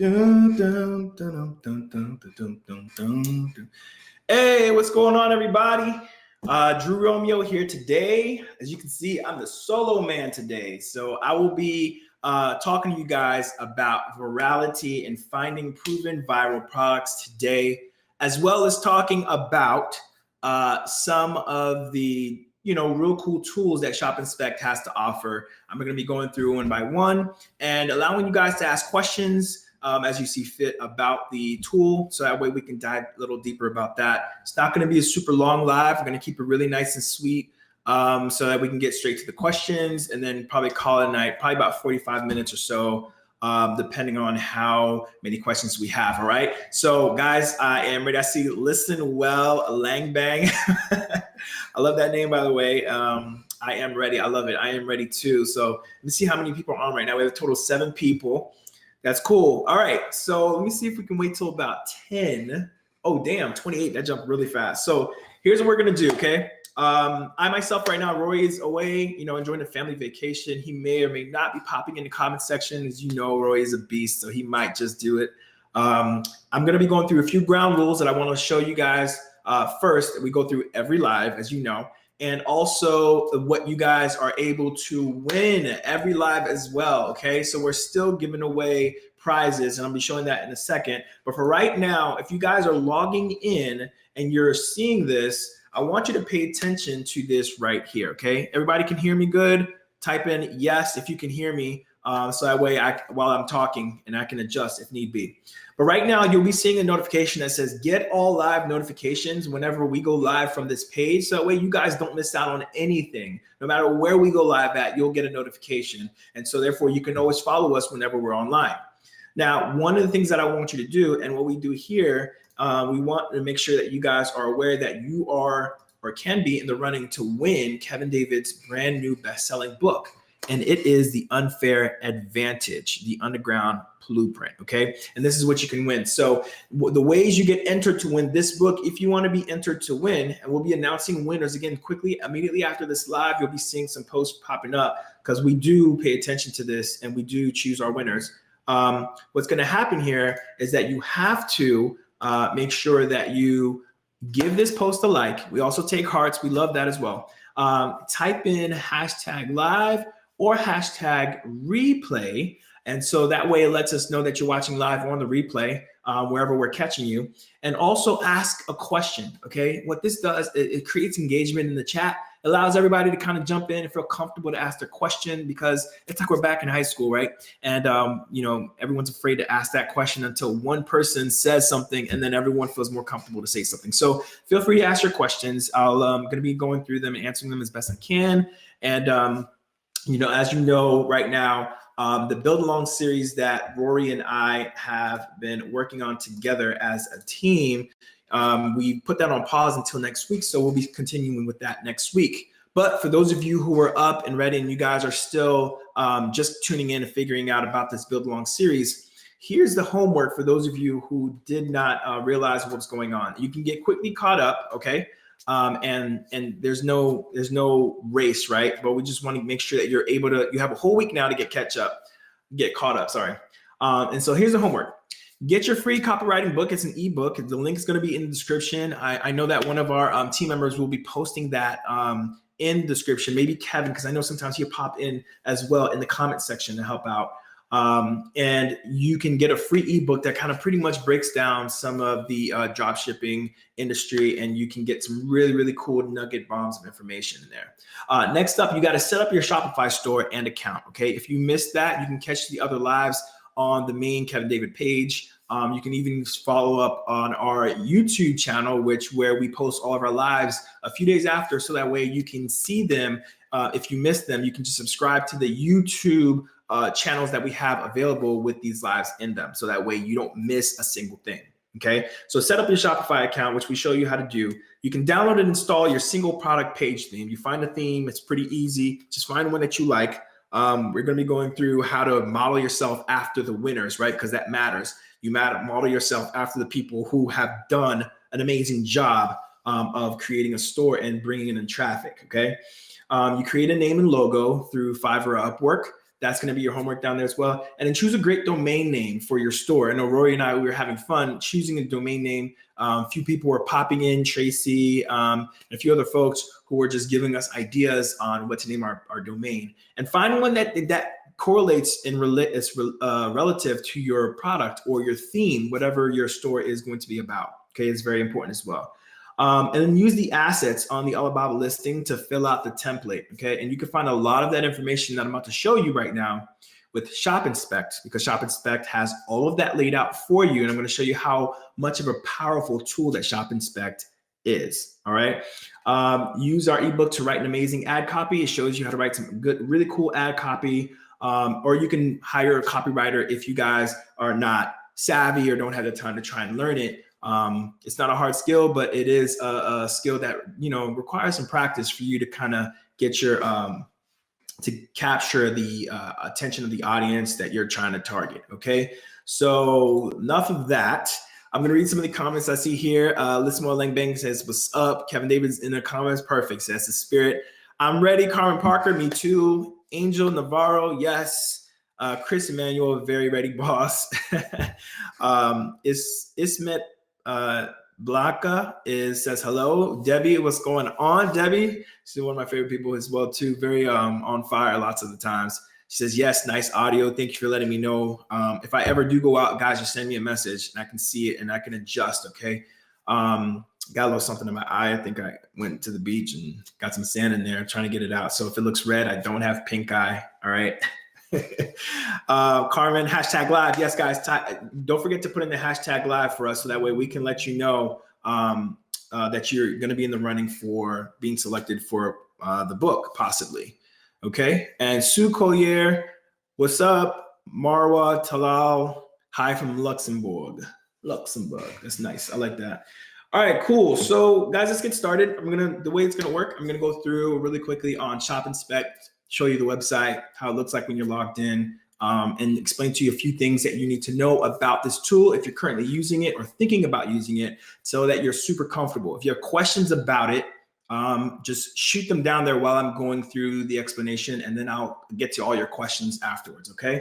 Dun, dun, dun, dun, dun, dun, dun, dun, dun, dun. Hey, what's going on, everybody? Drew Romeo here today. As you can see, I'm the solo man today. So I will be talking to you guys about virality and finding proven viral products today, as well as talking about some of the real cool tools that ShopInspect has to offer. I'm going to be going through one by one and allowing you guys to ask questions as you see fit about the tool. So that way we can dive a little deeper about that. It's not going to be a super long live. We're going to keep it really nice and sweet so that we can get straight to the questions and then probably call it a night, probably about 45 minutes or so, depending on how many questions we have. All right. So guys, I am ready. I see Listen Well Lang Bang. I love that name, by the way. I am ready. I love it. I am ready too. So let me see how many people are on right now. We have a total of 7 people. That's cool. All right. So let me see if we can wait till about 10. Oh, damn, 28. That jumped really fast. So here's what we're going to do. Okay. I myself right now, Roy is away, enjoying a family vacation. He may or may not be popping in the comment section. As you know, Roy is a beast, so he might just do it. I'm going to be going through a few ground rules that I want to show you guys. First, we go through every live, as you know, and also what you guys are able to win every live as well. Okay, so we're still giving away prizes, and I'll be showing that in a second. But for right now, if you guys are logging in and you're seeing this, I want you to pay attention to this right here. Okay, everybody can hear me good? Type in yes if you can hear me. So that way, while I'm talking, and I can adjust if need be. But right now, you'll be seeing a notification that says get all live notifications whenever we go live from this page. So that way you guys don't miss out on anything. No matter where we go live at, you'll get a notification. And so therefore, you can always follow us whenever we're online. Now, one of the things that I want you to do, and what we do here, we want to make sure that you guys are aware that you are or can be in the running to win Kevin David's brand new best-selling book. And it is The Unfair Advantage, the Underground Blueprint, okay? And this is what you can win. So the ways you get entered to win this book, if you want to be entered to win, and we'll be announcing winners again quickly, immediately after this live, you'll be seeing some posts popping up because we do pay attention to this and we do choose our winners. What's going to happen here is that you have to make sure that you give this post a like. We also take hearts. We love that as well. Type in #live or #replay. And so that way it lets us know that you're watching live or on the replay, wherever we're catching you. And also ask a question, okay? What this does, it creates engagement in the chat, allows everybody to kind of jump in and feel comfortable to ask their question because it's like we're back in high school, right? And, everyone's afraid to ask that question until one person says something and then everyone feels more comfortable to say something. So feel free to ask your questions. I'm going to be going through them and answering them as best I can. And, as you know, right now, the Build Along series that Rory and I have been working on together as a team, we put that on pause until next week. So we'll be continuing with that next week. But for those of you who are up and ready and you guys are still just tuning in and figuring out about this Build Along series, here's the homework for those of you who did not realize what's going on. You can get quickly caught up, okay? And there's no race, right? But we just want to make sure that you're able to, you have a whole week now to get caught up, sorry. And so here's the homework. Get your free copywriting book. It's an ebook. The link is going to be in the description. I know that one of our team members will be posting that in the description, maybe Kevin, because I know sometimes he'll pop in as well in the comment section to help out. And you can get a free ebook that kind of pretty much breaks down some of the drop shipping industry, and you can get some really, really cool nugget bombs of information in there. Next up, you got to set up your Shopify store and account. Okay, if you missed that, you can catch the other lives on the main Kevin David page. You can even follow up on our YouTube channel, where we post all of our lives a few days after, so that way you can see them. If you missed them, you can just subscribe to the YouTube channels that we have available with these lives in them. So that way you don't miss a single thing. Okay. So set up your Shopify account, which we show you how to do. You can download and install your single product page theme. You find a theme. It's pretty easy. Just find one that you like. We're going to be going through how to model yourself after the winners, right? Because that matters. You model yourself after the people who have done an amazing job of creating a store and bringing in traffic. Okay. You create a name and logo through Fiverr or Upwork. That's going to be your homework down there as well. And then choose a great domain name for your store. I know Rory and I, we were having fun choosing a domain name. A few people were popping in, Tracy, and a few other folks who were just giving us ideas on what to name our domain. And find one that correlates and is relative to your product or your theme, whatever your store is going to be about. Okay, it's very important as well. And then use the assets on the Alibaba listing to fill out the template. Okay, and you can find a lot of that information that I'm about to show you right now with ShopInspect, because ShopInspect has all of that laid out for you. And I'm going to show you how much of a powerful tool that ShopInspect is. All right. Use our ebook to write an amazing ad copy. It shows you how to write some good, really cool ad copy. Or you can hire a copywriter if you guys are not savvy or don't have the time to try and learn it. It's not a hard skill, but it is a skill that, requires some practice for you to kind of get your, to capture the attention of the audience that you're trying to target. Okay. So enough of that. I'm going to read some of the comments I see here. Lissimo Langbang says, what's up? Kevin David's in the comments. Perfect. Says the spirit. I'm ready. Carmen Parker, me too. Angel Navarro, yes. Chris Emmanuel, very ready, boss. Ismet Blaka says hello. Debbie, what's going on, Debbie? She's one of my favorite people as well too. Very on fire lots of the times. She says, yes, nice audio. Thank you for letting me know. If I ever do go out, guys, just send me a message and I can see it and I can adjust, okay? Got a little something in my eye. I think I went to the beach and got some sand in there. I'm trying to get it out. So if it looks red, I don't have pink eye. All right. Carmen, hashtag live. Yes, guys. Don't forget to put in the hashtag live for us. So that way we can let you know that you're going to be in the running for being selected for the book, possibly. Okay. And Sue Collier, what's up? Marwa Talal, hi from Luxembourg. That's nice. I like that. All right, cool. So guys, let's get started. The way it's gonna work, I'm gonna go through really quickly on ShopInspect, show you the website, how it looks like when you're logged in, and explain to you a few things that you need to know about this tool if you're currently using it or thinking about using it so that you're super comfortable. If you have questions about it, just shoot them down there while I'm going through the explanation, and then I'll get to all your questions afterwards, okay?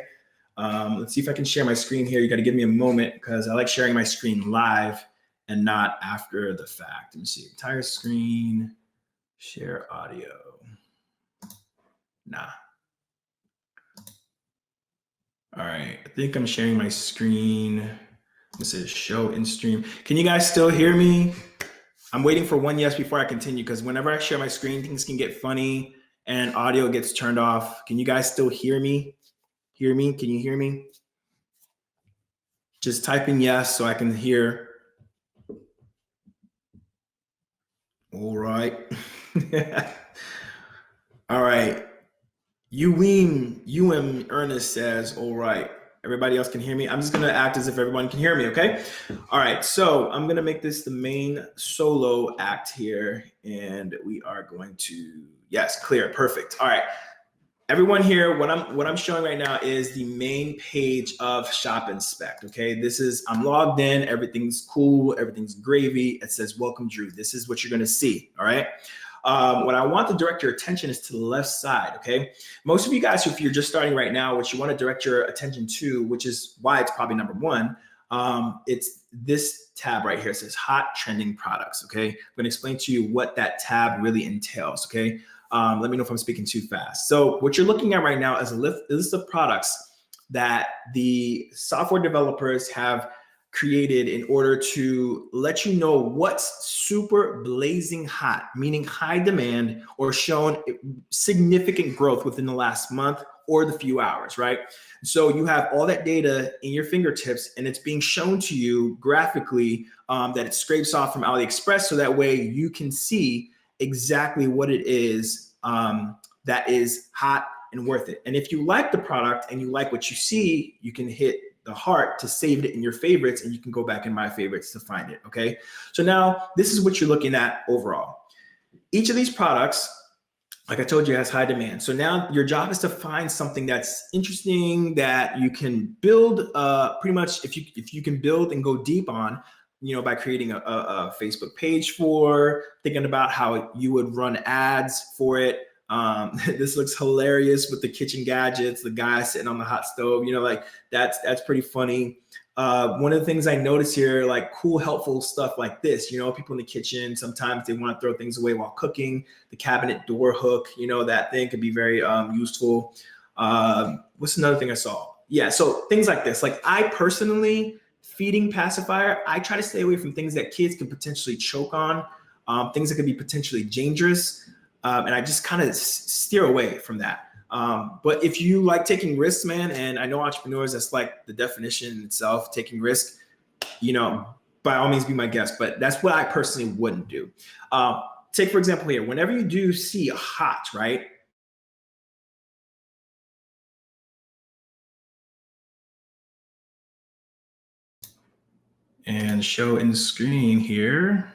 Let's see if I can share my screen here. You gotta give me a moment because I like sharing my screen live and not after the fact. Let me see, entire screen, share audio. Nah. All right, I think I'm sharing my screen. This is show in stream. Can you guys still hear me? I'm waiting for one yes before I continue because whenever I share my screen, things can get funny and audio gets turned off. Can you guys still hear me? Hear me? Can you hear me? Just type in yes so I can hear. All right. All right. UM Ernest says, all right. Everybody else can hear me. I'm just going to act as if everyone can hear me, okay? All right. So I'm going to make this the main solo act here. And we are going to, yes, clear. Perfect. All right. Everyone here, what I'm showing right now is the main page of ShopInspect, okay? I'm logged in, everything's cool, everything's gravy. It says, welcome, Drew. This is what you're gonna see, all right? What I want to direct your attention is to the left side, okay? Most of you guys, if you're just starting right now, what you wanna direct your attention to, which is why it's probably number one, it's this tab right here. It says hot trending products, okay? I'm gonna explain to you what that tab really entails, okay? Let me know if I'm speaking too fast. So what you're looking at right now is a list of products that the software developers have created in order to let you know what's super blazing hot, meaning high demand or shown significant growth within the last month or the few hours, right? So you have all that data in your fingertips and it's being shown to you graphically that it scrapes off from AliExpress so that way you can see exactly what it is that is hot and worth it. And if you like the product and you like what you see, you can hit the heart to save it in your favorites and you can go back in my favorites to find it, okay? So now this is what you're looking at overall. Each of these products, like I told you, has high demand. So now your job is to find something that's interesting that you can build pretty much if you can build and go deep on, by creating a Facebook page for, thinking about how you would run ads for it, This looks hilarious with the kitchen gadgets, the guy sitting on the hot stove, you know, like that's pretty funny. One of the things I notice here, like cool, helpful stuff like this, you know, people in the kitchen, sometimes they want to throw things away while cooking. The cabinet door hook, you know, that thing could be very useful. What's another thing I saw? Yeah, so things like this. Like I personally, feeding pacifier, I try to stay away from things that kids can potentially choke on, things that could be potentially dangerous. And I just kind of steer away from that. But if you like taking risks, man, and I know entrepreneurs, that's like the definition itself, taking risk, you know, by all means be my guest, but that's what I personally wouldn't do. Take, for example, here, whenever you do see a hot, right? And show in the screen here.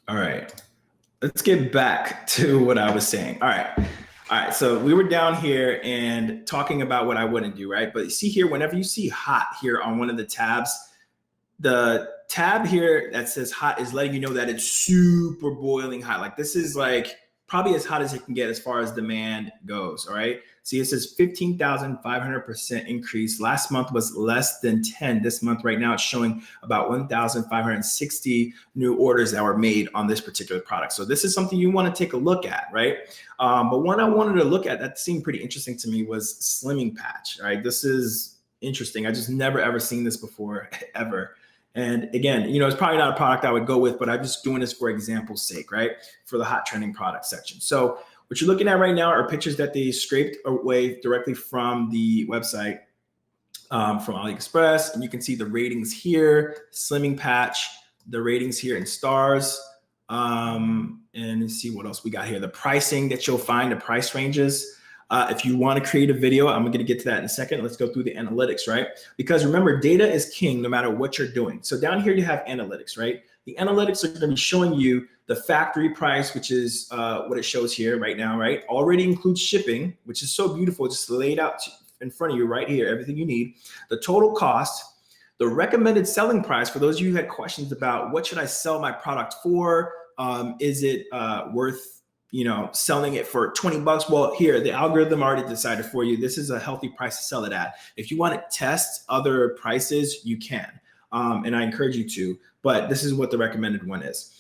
All right, let's get back to what I was saying. All right, so we were down here and talking about what I wouldn't do, right? But you see here, whenever you see hot here on one of the tabs, the tab here that says hot is letting you know that it's super boiling hot. Like this is like probably as hot as it can get as far as demand goes, all right? See, it says 15,500% increase. Last month was less than 10. This month right now it's showing about 1,560 new orders that were made on this particular product. So this is something you want to take a look at, right? But one I wanted to look at that seemed pretty interesting to me was slimming patch, right? This is interesting. I just never ever seen this before, ever. And again, you know, it's probably not a product I would go with, but I'm just doing this for example's sake, right? For the hot trending product section. So what you're looking at right now are pictures that they scraped away directly from the website, from AliExpress. And you can see the ratings here, slimming patch, the ratings here in stars. And let's see what else we got here. The pricing that you'll find, the price ranges. If you want to create a video, I'm going to get to that in a second. Let's go through the analytics, right? Because remember, data is king no matter what you're doing. So down here you have analytics, right? The analytics are going to be showing you the factory price, which is what it shows here right now, right? Already includes shipping, which is so beautiful, just laid out in front of you right here, everything you need. The total cost, the recommended selling price, for those of you who had questions about what should I sell my product for? Is it worth, you know, selling it for 20 bucks? Well, here, the algorithm already decided for you. This is a healthy price to sell it at. If you want to test other prices, you can. And I encourage you to, but this is what the recommended one is.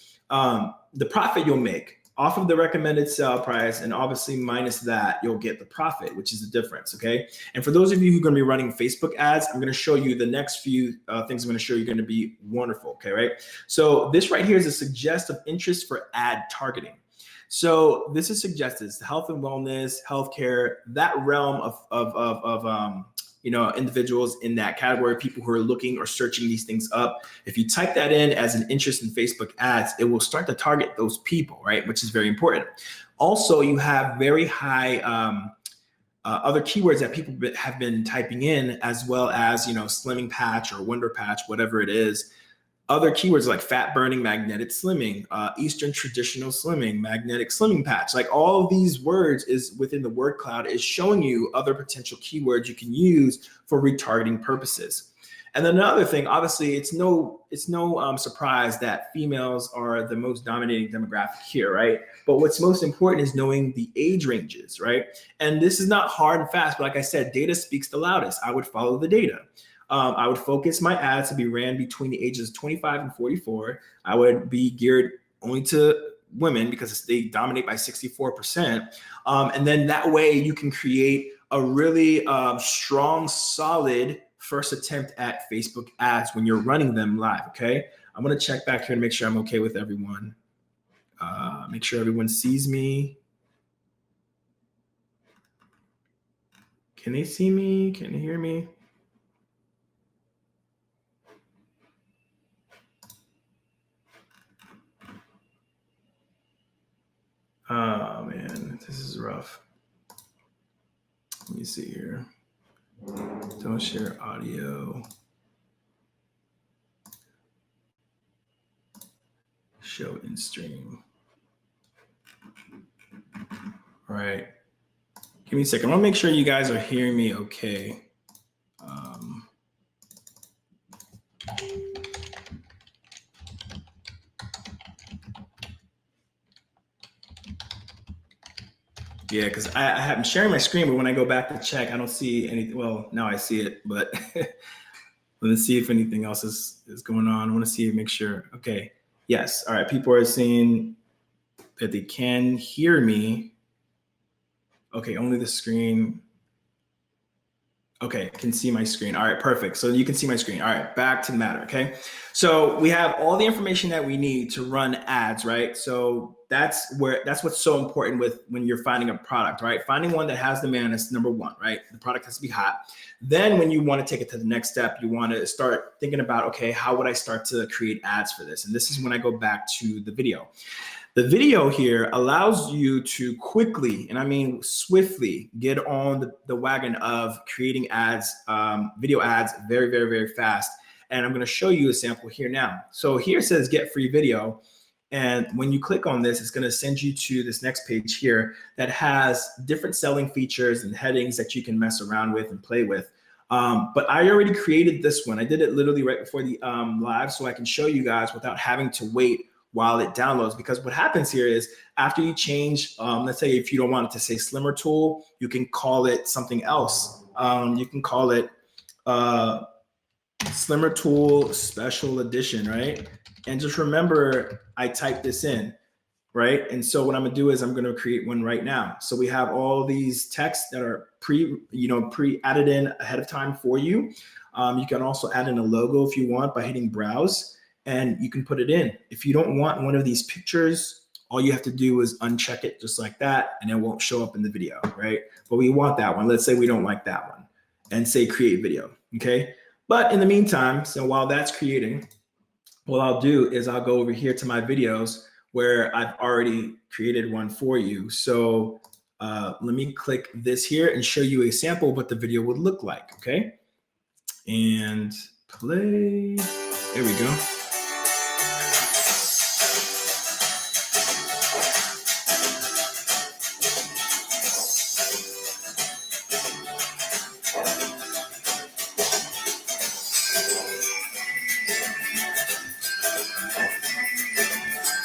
The profit you'll make off of the recommended sell price, and obviously minus that, you'll get the profit, which is the difference, okay? And for those of you who are going to be running Facebook ads, I'm going to show you the next few things I'm going to show you are going to be wonderful, okay, right? So this right here is a suggestive interest for ad targeting. So this is suggested, it's health and wellness, healthcare, that realm of you know, individuals in that category, people who are looking or searching these things up. If you type that in as an interest in Facebook ads, it will start to target those people, right? Which is very important. Also, you have very high other keywords that people have been typing in, as well as, you know, slimming patch or wonder patch, whatever it is. Other keywords like fat burning, magnetic slimming, Eastern traditional slimming, magnetic slimming patch, like all of these words is within the word cloud is showing you other potential keywords you can use for retargeting purposes. And then another thing, obviously, it's no surprise that females are the most dominating demographic here, right? But what's most important is knowing the age ranges, right? And this is not hard and fast, but like I said, data speaks the loudest. I would follow the data. I would focus my ads to be ran between the ages of 25 and 44. I would be geared only to women because they dominate by 64%. And then that way you can create a really strong, solid first attempt at Facebook ads when you're running them live, okay? I'm gonna check back here and make sure I'm okay with everyone. Make sure everyone sees me. Can they see me? Can they hear me? Oh man, this is rough. Let me see here. Don't share audio. Show in stream. All right. Give me a second. I want to make sure you guys are hearing me okay. Yeah, because I'm sharing my screen, but when I go back to check, I don't see anything. Well, now I see it, but let's see if anything else is going on. I want to see, make sure. Okay. Yes. All right. People are saying that they can hear me. Okay. Only the screen. Okay, can see my screen. All right, perfect. So you can see my screen. All right, back to the matter, okay? So we have all the information that we need to run ads, right? So that's what's so important with when you're finding a product, right? Finding one that has demand is number one, right? The product has to be hot. Then when you want to take it to the next step, you want to start thinking about, okay, how would I start to create ads for this? And this is when I go back to the video. The video here allows you to quickly, and I mean swiftly, get on the wagon of creating ads, video ads very, very, very fast. And I'm going to show you a sample here now. So here it says get free video. And when you click on this, it's going to send you to this next page here that has different selling features and headings that you can mess around with and play with. But I already created this one. I did it literally right before the live, so I can show you guys without having to wait while it downloads. Because what happens here is after you change, let's say if you don't want it to say slimmer tool, you can call it something else. You can call it slimmer tool special edition, right? And just remember, I typed this in, right? And so what I'm gonna do is I'm gonna create one right now. So we have all these texts that are pre-added in ahead of time for you. You can also add in a logo if you want by hitting browse, and you can put it in. If you don't want one of these pictures, all you have to do is uncheck it just like that, and it won't show up in the video, right? But we want that one. Let's say we don't like that one, and say create video, okay? But in the meantime, so while that's creating, what I'll do is I'll go over here to my videos where I've already created one for you. So let me click this here and show you a sample of what the video would look like, okay? And play, there we go.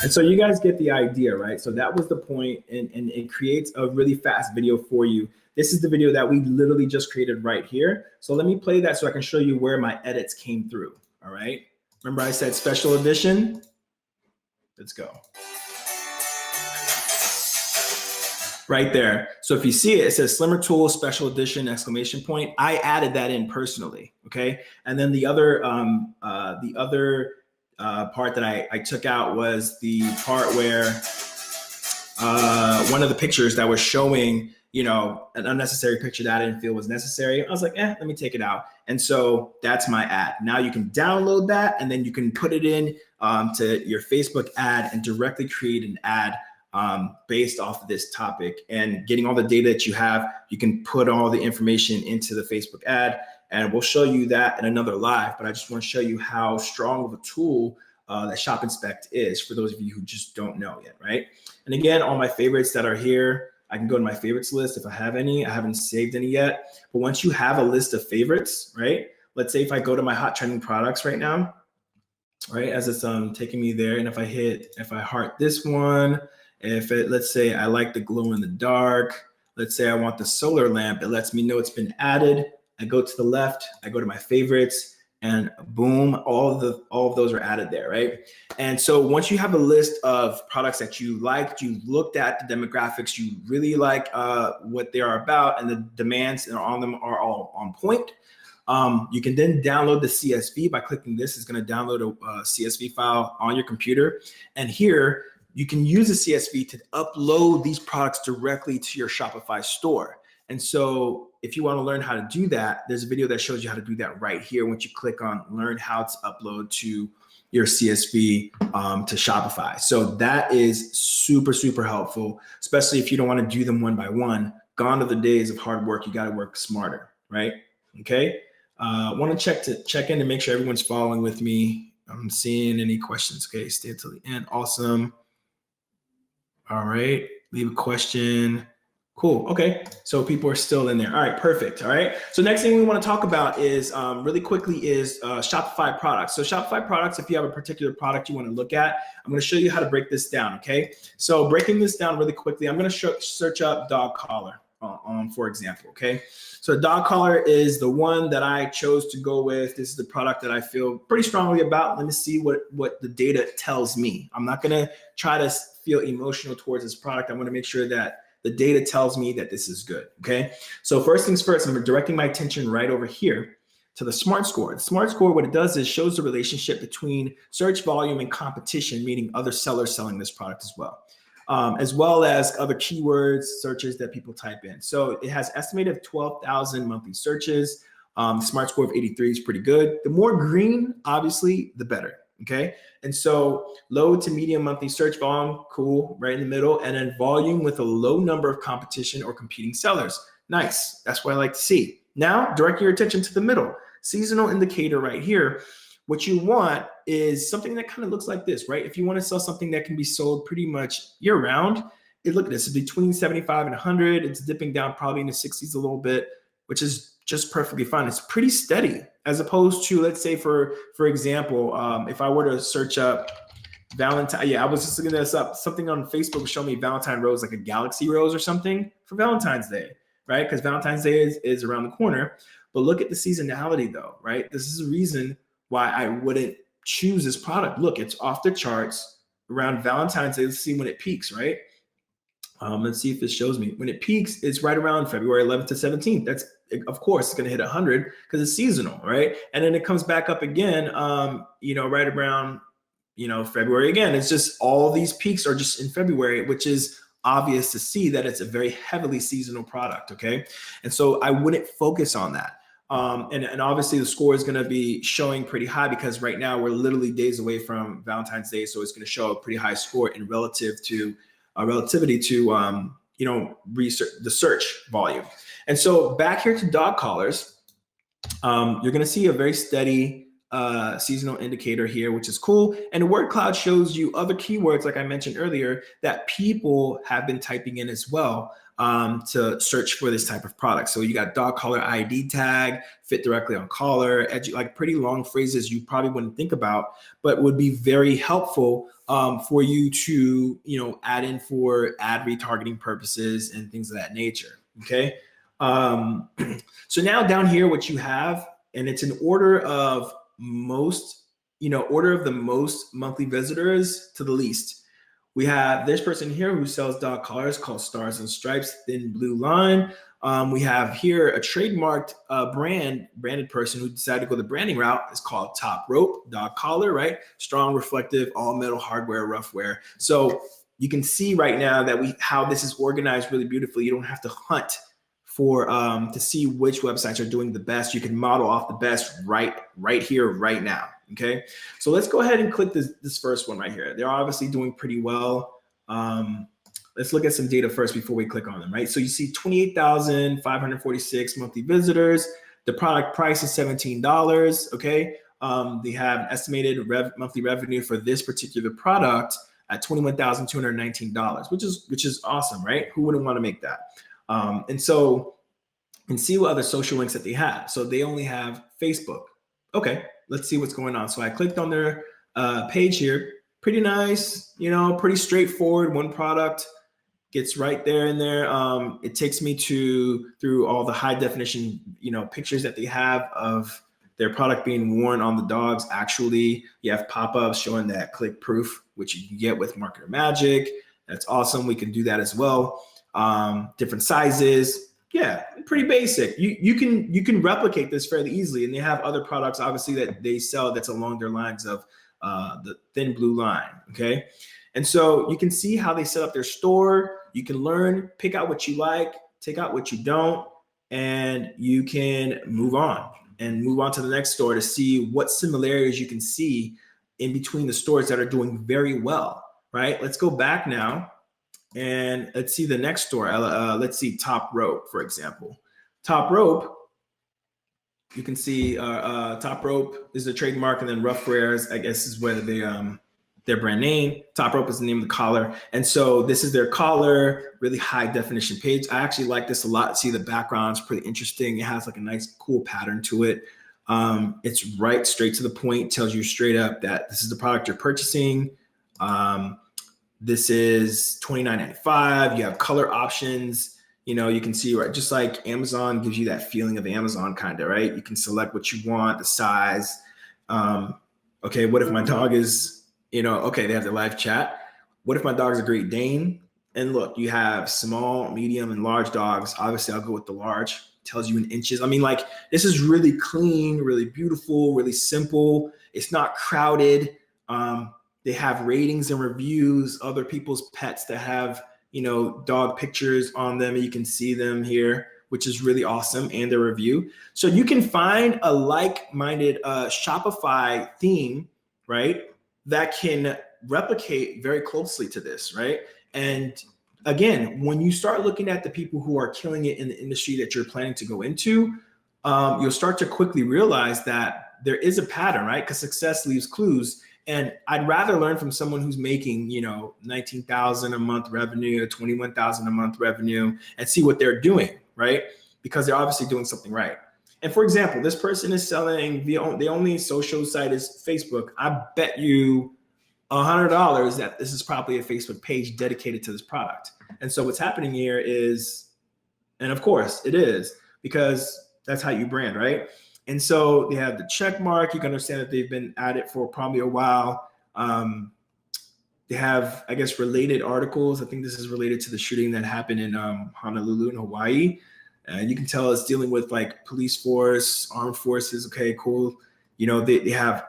And so you guys get the idea, right? So that was the point, and it creates a really fast video for you. This is the video that we literally just created right here. So let me play that so I can show you where my edits came through, all right? Remember I said special edition? Let's go. Right there. So if you see it, it says Slimmer Tool Special Edition exclamation point. I added that in personally, okay? And then the other part that I took out was the part where one of the pictures that was showing, you know, an unnecessary picture that I didn't feel was necessary. I was like, let me take it out. And so that's my ad. Now you can download that, and then you can put it in to your Facebook ad and directly create an ad based off of this topic. And getting all the data that you have, you can put all the information into the Facebook ad. And we'll show you that in another live, but I just want to show you how strong of a tool that ShopInspect is for those of you who just don't know yet, right? And again, all my favorites that are here, I can go to my favorites list if I have any. I haven't saved any yet. But once you have a list of favorites, right? Let's say if I go to my hot trending products right now, right, as it's taking me there, and if I heart this one, if it, let's say I like the glow in the dark, let's say I want the solar lamp, it lets me know it's been added. I go to the left, I go to my favorites, and boom, all of those are added there, right? And so once you have a list of products that you liked, you looked at the demographics, you really like what they are about, and the demands on them are all on point. You can then download the CSV by clicking this. It's going to download a CSV file on your computer, and here you can use the CSV to upload these products directly to your Shopify store. And so if you want to learn how to do that, there's a video that shows you how to do that right here. Once you click on learn how to upload to your CSV to Shopify. So that is super, super helpful, especially if you don't want to do them one by one. Gone are the days of hard work. You got to work smarter, right? Okay. Want to check in to make sure everyone's following with me. I'm seeing any questions. Okay. Stay till the end. Awesome. All right. Leave a question. Cool. Okay. So people are still in there. All right. Perfect. All right. So next thing we want to talk about is really quickly is Shopify products. So Shopify products, if you have a particular product you want to look at, I'm going to show you how to break this down. Okay. So breaking this down really quickly, I'm going to search up dog collar for example. Okay. So dog collar is the one that I chose to go with. This is the product that I feel pretty strongly about. Let me see what the data tells me. I'm not going to try to feel emotional towards this product. I want to make sure that the data tells me that this is good, okay? So first things first, I'm directing my attention right over here to the SMART score. The SMART score, what it does is shows the relationship between search volume and competition, meaning other sellers selling this product as well as other keywords, searches that people type in. So it has estimated 12,000 monthly searches. SMART score of 83 is pretty good. The more green, obviously, the better. Okay. And so low to medium monthly search volume, cool, right in the middle. And then volume with a low number of competition or competing sellers. Nice. That's what I like to see. Now, direct your attention to the middle. Seasonal indicator right here. What you want is something that kind of looks like this, right? If you want to sell something that can be sold pretty much year round, look at this, it's between 75 and 100. It's dipping down probably in the 60s a little bit, which is just perfectly fine. It's pretty steady as opposed to, let's say, for example, if I were to search up Valentine, I was just looking this up. Something on Facebook would show me Valentine rose, like a galaxy rose or something for Valentine's Day, right? Because Valentine's Day is around the corner. But look at the seasonality though, right? This is a reason why I wouldn't choose this product. Look, it's off the charts around Valentine's Day. Let's see when it peaks, right? Let's see if this shows me. When it peaks, it's right around February 11th to 17th. That's, of course, it's going to hit 100 because it's seasonal, right? And then it comes back up again, right around, February again. It's just all these peaks are just in February, which is obvious to see that it's a very heavily seasonal product, okay? And so I wouldn't focus on that. And obviously the score is going to be showing pretty high because right now we're literally days away from Valentine's Day. So it's going to show a pretty high score in relativity to research the search volume. And so back here to dog collars, you're going to see a very steady seasonal indicator here, which is cool. And the word cloud shows you other keywords, like I mentioned earlier, that people have been typing in as well to search for this type of product. So you got dog collar ID tag, fit directly on collar, like pretty long phrases you probably wouldn't think about, but would be very helpful for you to, add in for ad retargeting purposes and things of that nature. Okay. So now down here, what you have, and it's an order of the most monthly visitors to the least. We have this person here who sells dog collars called Stars and Stripes, thin blue line. We have here a trademarked branded person who decided to go the branding route. It's called Top Rope Dog Collar, right? Strong, reflective, all metal hardware, rough wear. So you can see right now that how this is organized really beautifully. You don't have to hunt for to see which websites are doing the best. You can model off the best right here, right now. Okay, so let's go ahead and click this first one right here. They're obviously doing pretty well. Let's look at some data first before we click on them, right? So you see 28,546 monthly visitors. The product price is $17. Okay, they have estimated monthly revenue for this particular product at $21,219, which is awesome, right? Who wouldn't want to make that? And see what other social links that they have. So they only have Facebook. Okay, let's see what's going on. So I clicked on their page here. Pretty nice, pretty straightforward. One product gets right there in there. It takes me through all the high definition, pictures that they have of their product being worn on the dogs. Actually, you have pop-ups showing that click proof, which you can get with Marketer Magic. That's awesome. We can do that as well. Different sizes. Yeah, pretty basic. You can replicate this fairly easily. And they have other products, obviously, that they sell that's along their lines of the thin blue line. Okay. And so you can see how they set up their store. You can learn, pick out what you like, take out what you don't, and you can move on to the next store to see what similarities you can see in between the stores that are doing very well, right? Let's go back now and let's see the next store. Let's see Top Rope, for example. Top Rope, you can see Top Rope is a trademark, and then Rough Wares, I guess, is where they their brand name. Top rope is the name of the collar. And so this is their collar, really high definition page. I actually like this a lot. See, the background's pretty interesting. It has like a nice, cool pattern to it. It's right straight to the point, tells you straight up that this is the product you're purchasing. This is $29.95. You have color options. You can see, right, just like Amazon gives you that feeling of Amazon kind of, right? You can select what you want, the size. Okay, what if my dog is, okay, they have the live chat. What if my dog is a Great Dane? And look, you have small, medium, and large dogs. Obviously, I'll go with the large. Tells you in inches. I mean, like, this is really clean, really beautiful, really simple. It's not crowded. They have ratings and reviews, other people's pets that have, dog pictures on them. You can see them here, which is really awesome, and their review. So you can find a like-minded Shopify theme, right, that can replicate very closely to this, right? And again, when you start looking at the people who are killing it in the industry that you're planning to go into, you'll start to quickly realize that there is a pattern, right? Because success leaves clues. And I'd rather learn from someone who's making, $19,000 a month revenue, $21,000 a month revenue, and see what they're doing, right? Because they're obviously doing something right. And for example, this person is selling, the only social site is Facebook. I bet you $100 that this is probably a Facebook page dedicated to this product. And so what's happening here is, and of course it is, because that's how you brand, right? And so they have the check mark. You can understand that they've been at it for probably a while. They have, I guess, related articles. I think this is related to the shooting that happened in Honolulu in Hawaii. You can tell it's dealing with like police force, armed forces. Okay, cool. They have,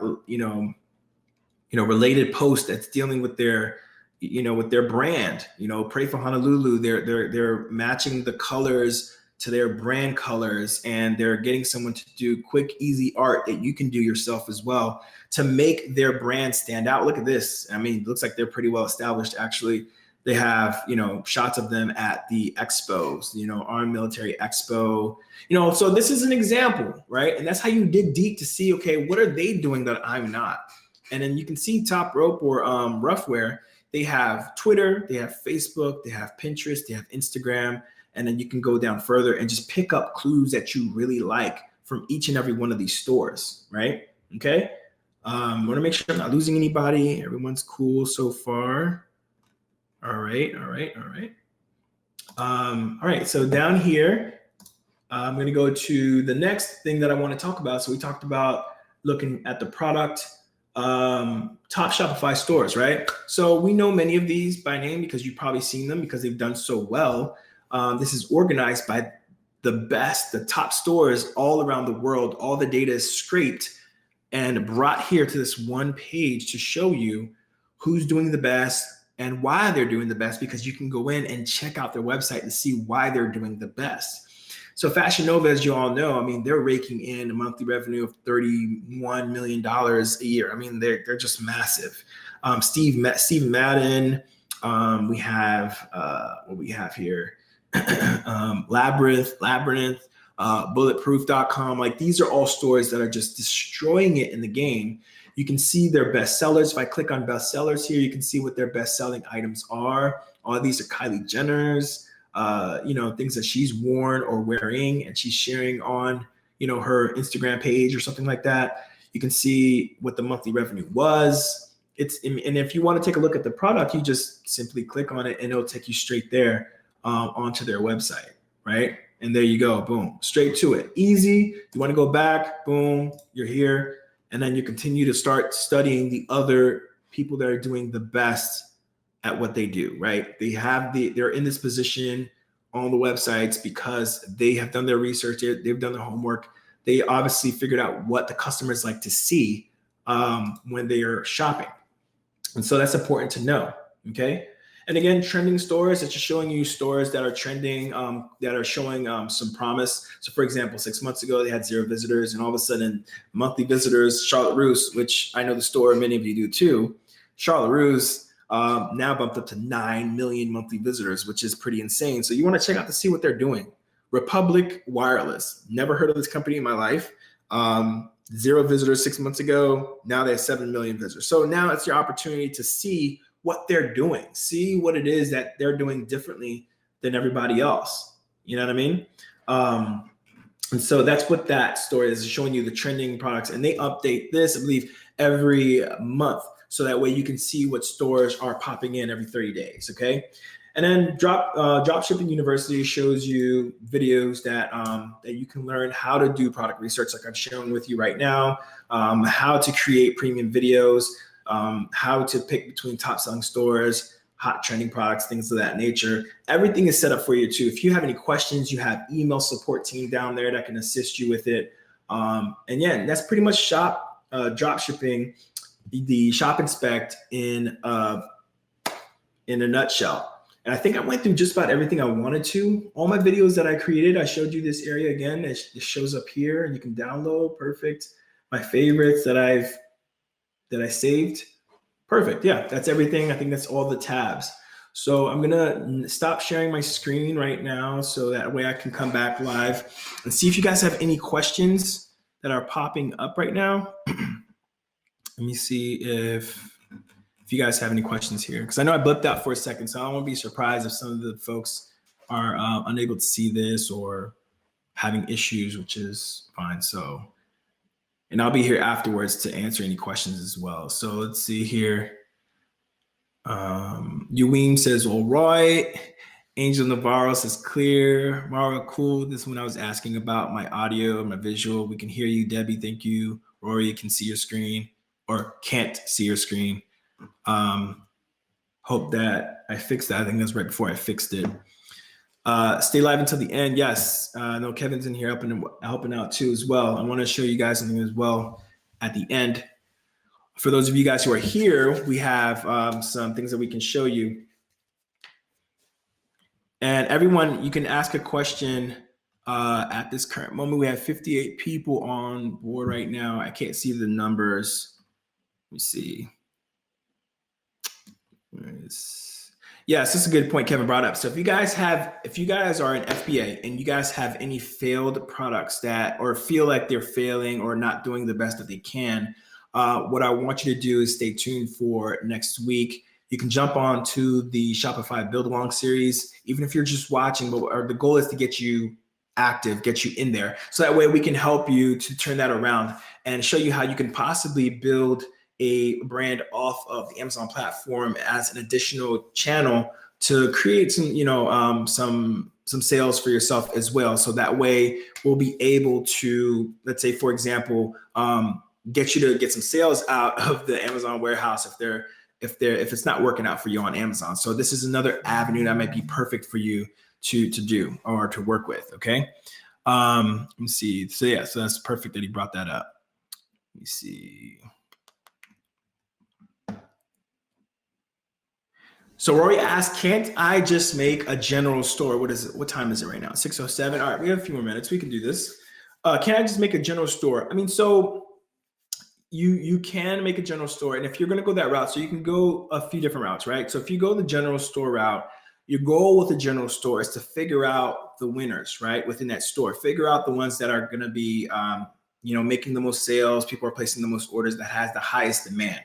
related posts that's dealing with their, with their brand. Pray for Honolulu. They're matching the colors to their brand colors, and they're getting someone to do quick, easy art that you can do yourself as well to make their brand stand out. Look at this. I mean, it looks like they're pretty well established. Actually, they have, shots of them at the expos, Armed Military Expo, so this is an example, right? And that's how you dig deep to see, okay, what are they doing that I'm not? And then you can see Top Rope or Roughwear, they have Twitter, they have Facebook, they have Pinterest, they have Instagram. And then you can go down further and just pick up clues that you really like from each and every one of these stores, right? Okay. I want to make sure I'm not losing anybody. Everyone's cool so far. All right. All right. So down here, I'm going to go to the next thing that I want to talk about. So we talked about looking at the product, top Shopify stores, right? So we know many of these by name because you've probably seen them because they've done so well. This is organized by the top stores all around the world. All the data is scraped and brought here to this one page to show you who's doing the best and why they're doing the best, because you can go in and check out their website to see why they're doing the best. So Fashion Nova, as you all know, I mean, they're raking in a monthly revenue of $31 million a year. I mean, they're just massive. Steve Madden, we have what we have here. Labyrinth, bulletproof.com. Like, these are all stores that are just destroying it in the game. You can see their best sellers. If I click on best sellers here, you can see what their best selling items are. All these are Kylie Jenner's, things that she's worn or wearing and she's sharing on, her Instagram page or something like that. You can see what the monthly revenue was. And if you want to take a look at the product, you just simply click on it and it'll take you straight there onto their website, right? And there you go, boom, straight to it. Easy. You want to go back, boom, you're here. And then you continue to start studying the other people that are doing the best at what they do, right? They're in this position on the websites because they have done their research, they've done their homework. They obviously figured out what the customers like to see when they are shopping. And so that's important to know, okay? And again, trending stores, it's just showing you stores that are trending, that are showing some promise. So for example, 6 months ago, they had 0 visitors, and all of a sudden monthly visitors, Charlotte Russe, which I know the store, many of you do too. Charlotte Russe now bumped up to 9 million monthly visitors, which is pretty insane. So you want to check out to see what they're doing. Republic Wireless, never heard of this company in my life. 0 visitors 6 months ago. Now they have 7 million visitors. So now it's your opportunity to see what they're doing, see what it is that they're doing differently than everybody else. You know what I mean? And so that's what that story is, showing you the trending products. And they update this, I believe, every month. So that way you can see what stores are popping in every 30 days, okay? And then Dropshipping University shows you videos that you can learn how to do product research, like I'm sharing with you right now, how to create premium videos, how to pick between top selling stores, hot trending products, things of that nature. Everything is set up for you too. If you have any questions, you have email support team down there that can assist you with it. And yeah, that's pretty much dropshipping, the ShopInspect in a nutshell. And I think I went through just about everything I wanted to. All my videos that I created, I showed you this area again. It shows up here and you can download. Perfect. My favorites that I saved. Perfect. Yeah, that's everything. I think that's all the tabs. So I'm going to stop sharing my screen right now so that way I can come back live and see if you guys have any questions that are popping up right now. Let me see if you guys have any questions here, because I know I blipped out for a second, so I won't be surprised if some of the folks are unable to see this or having issues, which is fine. So, and I'll be here afterwards to answer any questions as well. So let's see here. Uweem says, all right. Angel Navarro says, clear. Mara, cool. This is when I was asking about my audio, my visual. We can hear you, Debbie. Thank you. Rory can see your screen or can't see your screen. Hope that I fixed that. I think that's right before I fixed it. Stay live until the end. Yes. I know Kevin's in here helping out too as well. I want to show you guys something as well at the end. For those of you guys who are here, we have some things that we can show you. And everyone, you can ask a question at this current moment. We have 58 people on board right now. I can't see the numbers. Let me see. Yes, this is a good point Kevin brought up. So if you guys are an FBA and you guys have any failed products or feel like they're failing or not doing the best that they can, what I want you to do is stay tuned for next week. You can jump on to the Shopify Build Along series, even if you're just watching, but the goal is to get you active, get you in there. So that way we can help you to turn that around and show you how you can possibly build a brand off of the Amazon platform as an additional channel to create some sales for yourself as well. So that way we'll be able to, let's say, for example, get you to get some sales out of the Amazon warehouse if it's not working out for you on Amazon. So this is another avenue that might be perfect for you to do or to work with. Okay. Let me see. So yeah, so that's perfect that he brought that up. Let me see. So Rory asked, can't I just make a general store? What is it? What time is it right now? 6:07. All right, we have a few more minutes. We can do this. Can I just make a general store? I mean, so you can make a general store. And if you're going to go that route, so you can go a few different routes, right? So if you go the general store route, your goal with the general store is to figure out the winners, right? Within that store, figure out the ones that are going to be, making the most sales. People are placing the most orders, that has the highest demand.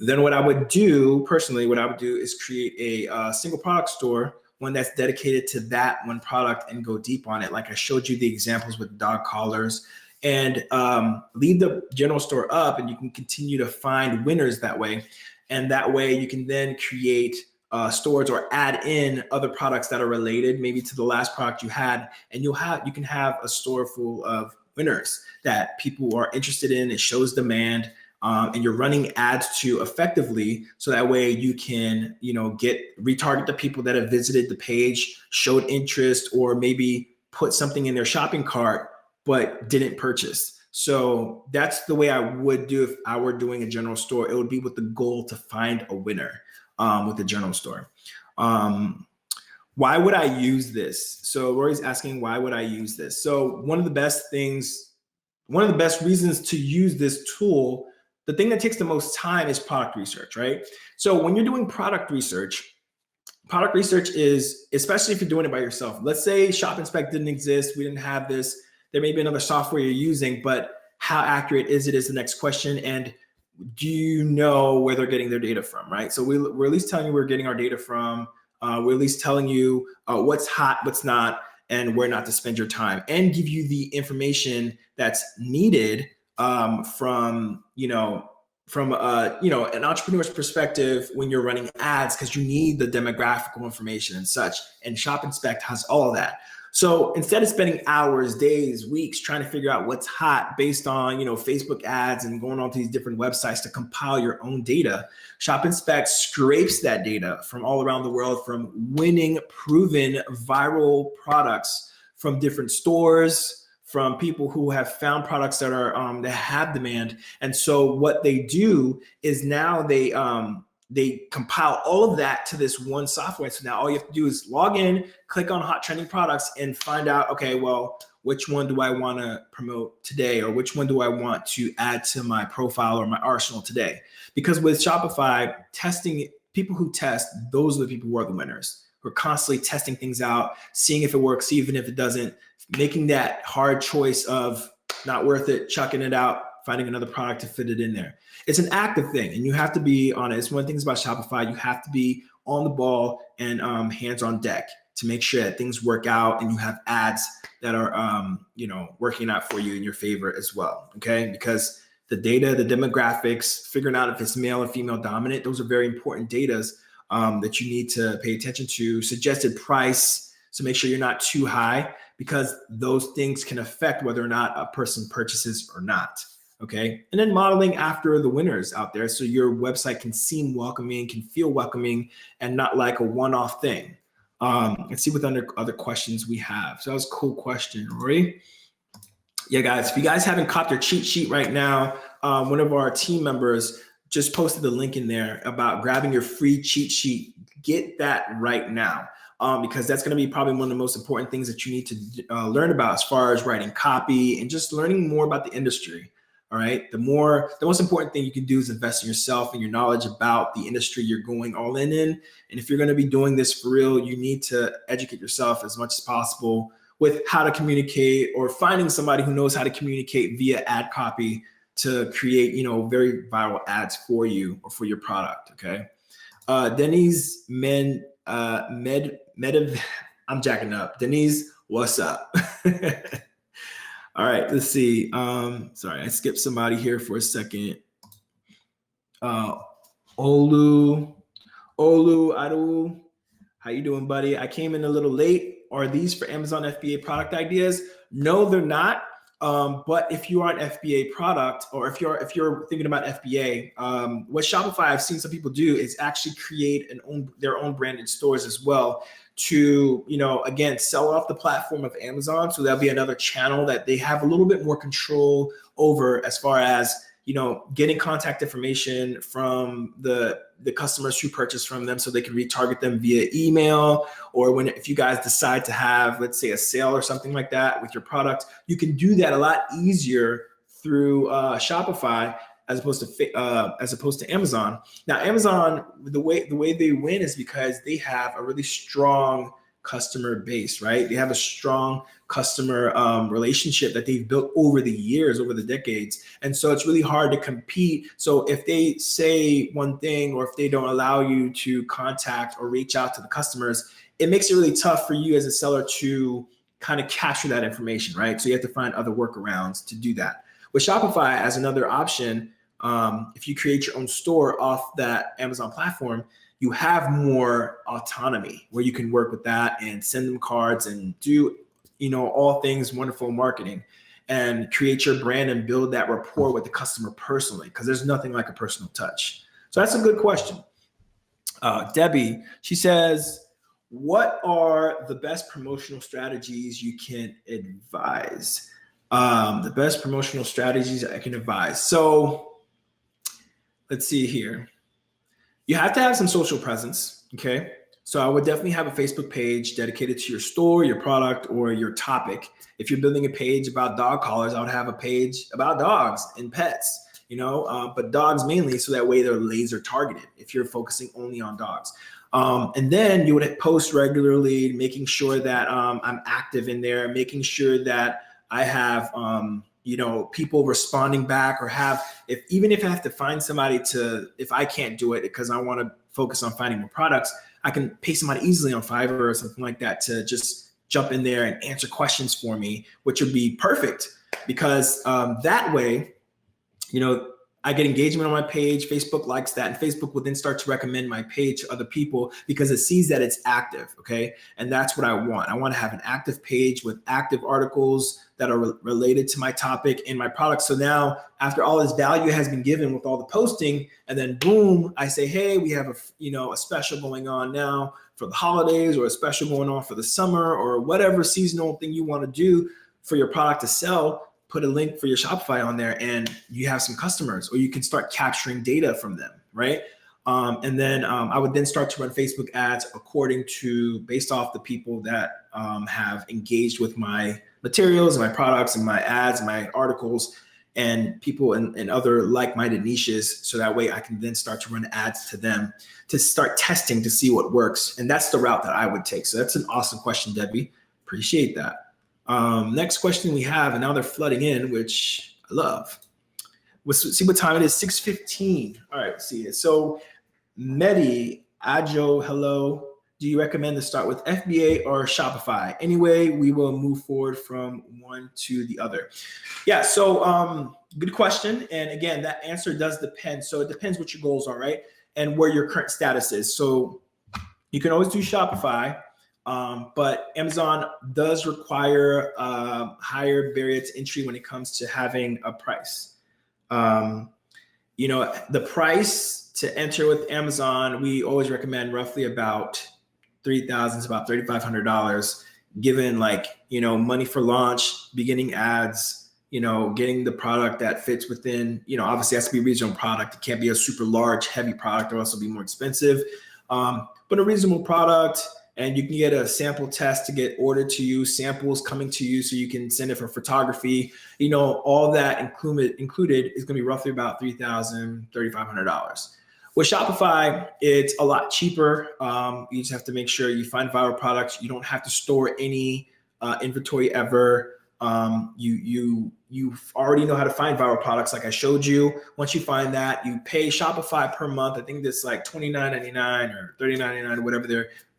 Then what I would do personally, is create a single product store, one that's dedicated to that one product and go deep on it. Like I showed you the examples with dog collars, and leave the general store up, and you can continue to find winners that way. And that way you can then create stores or add in other products that are related maybe to the last product you had, and you can have a store full of winners that people are interested in. It shows demand. And you're running ads to effectively, so that way you can, retarget the people that have visited the page, showed interest, or maybe put something in their shopping cart but didn't purchase. So that's the way I would do if I were doing a general store. It would be with the goal to find a winner with the general store. Why would I use this? So Rory's asking, why would I use this? So one of the best reasons to use this tool, the thing that takes the most time, is product research, right? So when you're doing product research is, especially if you're doing it by yourself. Let's say ShopInspect didn't exist. We didn't have this. There may be another software you're using, but how accurate is it is the next question. And do you know where they're getting their data from, right? So we're at least telling you where we're getting our data from. We're at least telling you what's hot, what's not, and where not to spend your time, and give you the information that's needed from an entrepreneur's perspective when you're running ads, because you need the demographical information and such. And ShopInspect has all of that. So instead of spending hours, days, weeks trying to figure out what's hot based on, Facebook ads and going onto these different websites to compile your own data, ShopInspect scrapes that data from all around the world, from winning, proven viral products from different stores, from people who have found products that are that have demand. And so what they do is now they compile all of that to this one software. So now all you have to do is log in, click on hot trending products, and find out, okay, well, which one do I want to promote today? Or which one do I want to add to my profile or my arsenal today? Because with Shopify, people who test, those are the people who are the winners. We're constantly testing things out, seeing if it works, even if it doesn't, making that hard choice of not worth it, chucking it out, finding another product to fit it in there. It's an active thing, and you have to be on it. It's one of the things about Shopify. You have to be on the ball and hands on deck to make sure that things work out and you have ads that are working out for you in your favor as well. Okay, because the data, the demographics, figuring out if it's male or female dominant, those are very important data that you need to pay attention to. Suggested price, so make sure you're not too high, because those things can affect whether or not a person purchases or not. Okay. And then modeling after the winners out there, so your website can seem welcoming, can feel welcoming, and not like a one-off thing. Let's see what other questions we have. So that was a cool question, Rory. Yeah, guys, if you guys haven't copped your cheat sheet right now, one of our team members just posted the link in there about grabbing your free cheat sheet. Get that right now. Because that's going to be probably one of the most important things that you need to learn about as far as writing copy and just learning more about the industry. All right. The most important thing you can do is invest in yourself and your knowledge about the industry you're going all in. And if you're going to be doing this for real, you need to educate yourself as much as possible with how to communicate, or finding somebody who knows how to communicate via ad copy to create, very viral ads for you or for your product. Okay. Denise I'm jacking up. Denise, what's up? All right, let's see. Sorry, I skipped somebody here for a second. Olu, Adu, how you doing, buddy? I came in a little late. Are these for Amazon FBA product ideas? No, they're not. But if you are an FBA product, or if you're thinking about FBA, what Shopify, I've seen some people do, is actually create their own branded stores as well to, again, sell off the platform of Amazon. So that'll be another channel that they have a little bit more control over, as far as, getting contact information from the customers who purchase from them, so they can retarget them via email, or if you guys decide to have, let's say, a sale or something like that with your product, you can do that a lot easier through Shopify as opposed to Amazon. Now, Amazon, the way they win is because they have a really strong customer base, right? They have a strong customer relationship that they've built over the years, over the decades. And so it's really hard to compete. So if they say one thing, or if they don't allow you to contact or reach out to the customers, it makes it really tough for you as a seller to kind of capture that information, right? So you have to find other workarounds to do that. With Shopify, as another option, if you create your own store off that Amazon platform, you have more autonomy where you can work with that and send them cards and do, all things wonderful marketing, and create your brand and build that rapport with the customer personally, because there's nothing like a personal touch. So that's a good question. Debbie, she says, what are the best promotional strategies you can advise? The best promotional strategies I can advise. So let's see here. You have to have some social presence, okay? So I would definitely have a Facebook page dedicated to your store, your product, or your topic. If you're building a page about dog collars, I would have a page about dogs and pets, but dogs mainly, so that way they're laser targeted if you're focusing only on dogs. And then you would post regularly, making sure that I'm active in there, making sure that I have, people responding back, or even if I have to find somebody if I can't do it because I want to focus on finding more products, I can pay somebody easily on Fiverr or something like that to just jump in there and answer questions for me, which would be perfect because that way, I get engagement on my page. Facebook likes that. And Facebook will then start to recommend my page to other people because it sees that it's active. Okay. And that's what I want. I want to have an active page with active articles that are related to my topic and my product. So now after all this value has been given with all the posting, and then boom, I say, hey, we have a special going on now for the holidays, or a special going on for the summer, or whatever seasonal thing you want to do for your product to sell. Put a link for your Shopify on there and you have some customers, or you can start capturing data from them, right? And then I would then start to run Facebook ads based off the people that have engaged with my materials and my products and my ads and my articles, and people in other like-minded niches. So that way I can then start to run ads to them to start testing to see what works. And that's the route that I would take. So that's an awesome question, Debbie. Appreciate that. Next question we have, and now they're flooding in, which I love. Let's see what time it is, 6:15. All right, let's see it. So Medi, Ajo, hello. Do you recommend to start with FBA or Shopify? Anyway, we will move forward from one to the other. Yeah, so good question. And again, that answer does depend. So it depends what your goals are, right? And where your current status is. So you can always do Shopify. But Amazon does require higher barrier to entry when it comes to having a price. The price to enter with Amazon, we always recommend roughly about $3,000 to about $3,500, given money for launch, beginning ads, getting the product that fits within, obviously it has to be a reasonable product. It can't be a super large, heavy product, or also be more expensive. But a reasonable product. And you can get a sample test to get ordered to you, samples coming to you so you can send it for photography. All that included is going to be roughly about $3,000, $3,500. With Shopify, it's a lot cheaper. You just have to make sure you find viral products. You don't have to store any inventory ever. You already know how to find viral products like I showed you. Once you find that, you pay Shopify per month. I think that's like $29.99 or $30.99 or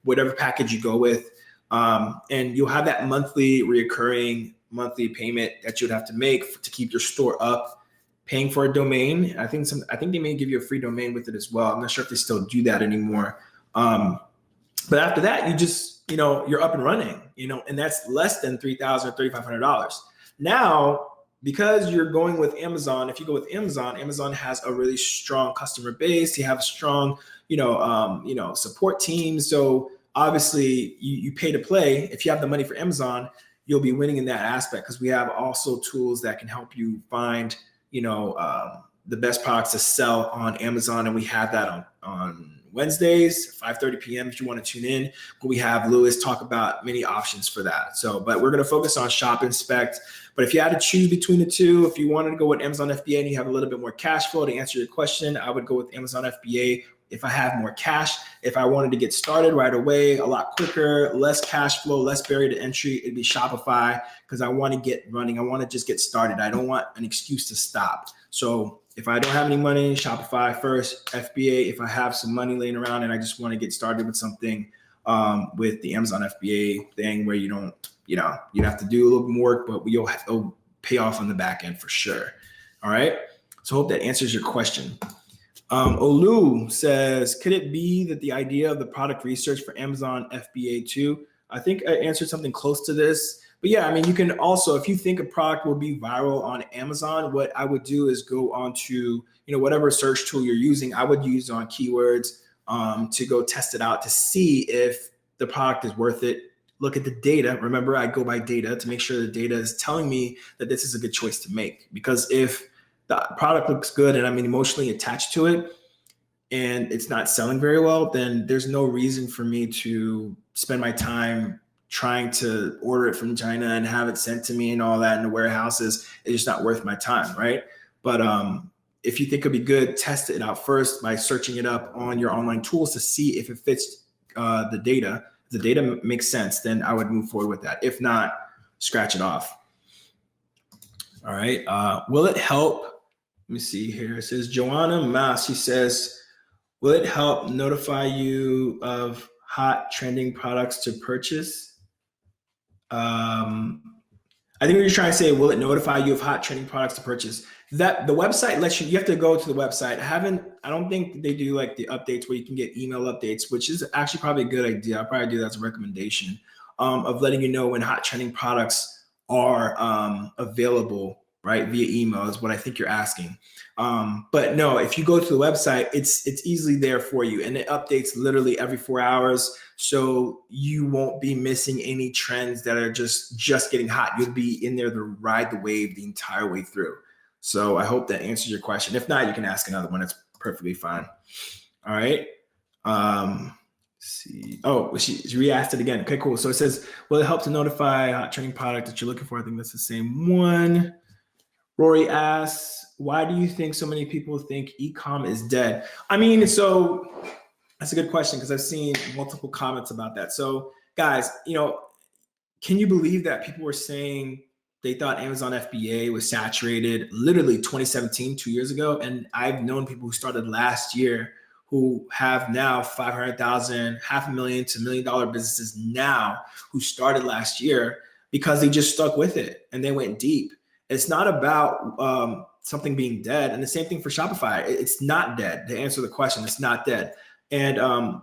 whatever package you go with. And you'll have that recurring monthly payment that you'd have to make to keep your store up, paying for a domain. I think they may give you a free domain with it as well. I'm not sure if they still do that anymore. But after that, you just, you're up and running, and that's less than $3,000 or $3,500. Now, because you're going with Amazon, if you go with Amazon, Amazon has a really strong customer base. You have a strong, support team. So obviously you pay to play. If you have the money for Amazon, you'll be winning in that aspect, because we have also tools that can help you find, the best products to sell on Amazon. And we have that on Wednesdays, 5:30 p.m. if you want to tune in. But we have Lewis talk about many options for that. But we're going to focus on ShopInspect. But if you had to choose between the two, if you wanted to go with Amazon FBA and you have a little bit more cash flow, to answer your question, I would go with Amazon FBA if I have more cash. If I wanted to get started right away, a lot quicker, less cash flow, less barrier to entry, it'd be Shopify, because I want to get running. I want to just get started. I don't want an excuse to stop. So if I don't have any money, Shopify first. FBA, if I have some money laying around and I just want to get started with something, with the Amazon FBA thing, where you don't, you have to do a little more work, but it'll pay off on the back end for sure. All right. So I hope that answers your question. Olu says, could it be that the idea of the product research for Amazon FBA too? I think I answered something close to this. But yeah, you can also, if you think a product will be viral on Amazon, what I would do is go on to, whatever search tool you're using. I would use on keywords to go test it out to see if the product is worth it. Look at the data. Remember, I go by data to make sure the data is telling me that this is a good choice to make. Because if the product looks good and I'm emotionally attached to it and it's not selling very well, then there's no reason for me to spend my time trying to order it from China and have it sent to me and all that in the warehouses. It's just not worth my time, right? But if you think it'd be good, test it out first by searching it up on your online tools to see if it fits the data. If the data makes sense, then I would move forward with that. If not, scratch it off. All right. Will it help? Let me see here. It says Joanna Mass. She says, will it help notify you of hot trending products to purchase? I think what you're trying to say, will it notify you of hot trending products to purchase? That the website lets you have to go to the website. I don't think they do like the updates where you can get email updates, which is actually probably a good idea. I'll probably do that as a recommendation of letting you know when hot trending products are available, right? Via email is what I think you're asking. But no, if you go to the website, it's easily there for you, and it updates literally every 4 hours. So you won't be missing any trends that are just getting hot. You'll be in there to ride the wave the entire way through. So I hope that answers your question. If not, you can ask another one. It's perfectly fine. All right. Let's see. Oh, she re-asked it again. Okay, cool. So it says, will it help to notify hot trending product that you're looking for? I think that's the same one. Rory asks, why do you think so many people think e-com is dead? I mean, so that's a good question because I've seen multiple comments about that. So guys, can you believe that people were saying they thought Amazon FBA was saturated literally 2017, 2 years ago? And I've known people who started last year who have now 500,000, $500,000 to $1 million businesses now who started last year because they just stuck with it and they went deep. It's not about something being dead. And the same thing for Shopify. It's not dead. To answer the question, it's not dead. And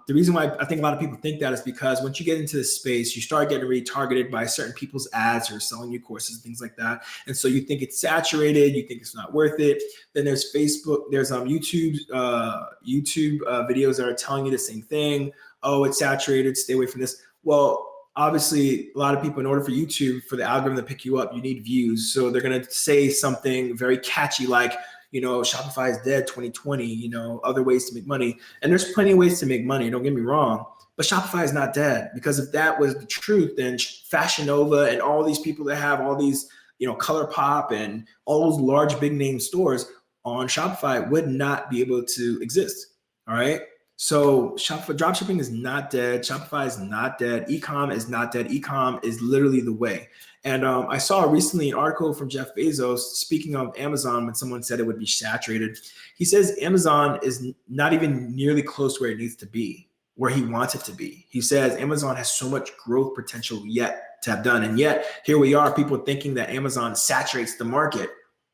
the reason why I think a lot of people think that is because once you get into this space, you start getting retargeted by certain people's ads or selling you courses and things like that. And so you think it's saturated, you think it's not worth it. Then there's Facebook, there's YouTube videos that are telling you the same thing. Oh, it's saturated, stay away from this. Well, obviously, a lot of people, in order for YouTube, for the algorithm to pick you up, you need views. So they're going to say something very catchy like, Shopify is dead 2020, other ways to make money. And there's plenty of ways to make money, don't get me wrong. But Shopify is not dead, because if that was the truth, then Fashion Nova and all these people that have all these, ColourPop and all those large big name stores on Shopify would not be able to exist. All right. So Shopify dropshipping is not dead. Shopify is not dead. E-com is not dead. E-com is literally the way. And I saw recently an article from Jeff Bezos speaking of Amazon when someone said it would be saturated. He says Amazon is not even nearly close to where it needs to be, where he wants it to be. He says Amazon has so much growth potential yet to have done. And yet here we are, people thinking that Amazon saturates the market.